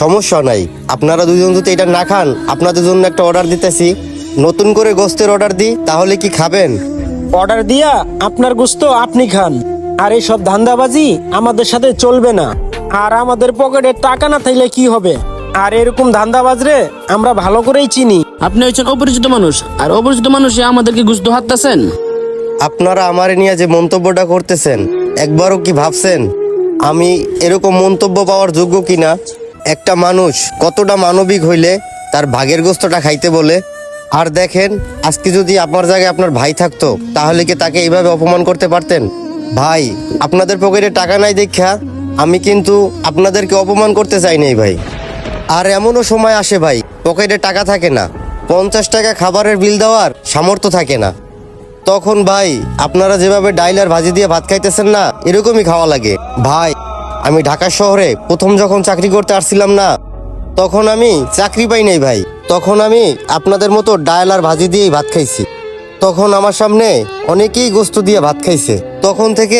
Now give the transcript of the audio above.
সমস্যা নাই, আপনারা দুজন যদি এটা না খান, আপনাদের জন্য একটা অর্ডার দিতেছি। নতুন করে গোস্তের অর্ডার দিই, তাহলে কি খাবেন? অর্ডার দিয়া আপনার গোস্ত আপনি খান, আর এইসব ধান্দাবাজি আমাদের সাথে চলবে না। আর আমাদের পকেটে টাকা না থাকলে কি হবে? আর এরকম ধান্দাবাজরে আমরা ভালো করেই চিনি। আপনি হচ্ছেন অপরিচিত মানুষ, আর অপরিচিত মানুষে আমাদেরকে গুস্ত হাঁটতেছেন। আপনারা আমারে নিয়ে যে মন্তব্যটা করতেছেন, একবারও কি ভাবছেন আমি এরকম মন্তব্য পাওয়ার যোগ্য কিনা? একটা মানুষ কতটা মানবিক হইলে তার ভাগের গোস্তটা খাইতে বলে। আর দেখেন, আজকে যদি আপনার জায়গায় আপনার ভাই থাকতো, তাহলে কি তাকে এইভাবে অপমান করতে পারতেন? ভাই, আপনাদের পকেটে টাকা নাই দেখা আমি কিন্তু আপনাদেরকে অপমান করতে চাই নাই ভাই। আর এমনও সময় আসে ভাই, পকেটে টাকা থাকে না, 50 টাকা খাবারের বিল দেওয়ার সামর্থ্য থাকে না। তখন ভাই আপনারা যেভাবে ডাইল আর ভাজি দিয়ে ভাত খাইতেছেন না, এরকমই খাওয়া লাগে ভাই। আমি ঢাকা শহরে প্রথম যখন চাকরি করতে আসছিলাম না, তখন আমি চাকরি পাই নাই ভাই। তখন আমি আপনাদের মতো ডাইল আর ভাজি দিয়েই ভাত খাইছি। তখন আমার সামনে অনেকেই গোস্ত দিয়ে ভাত খাইছে। তখন থেকে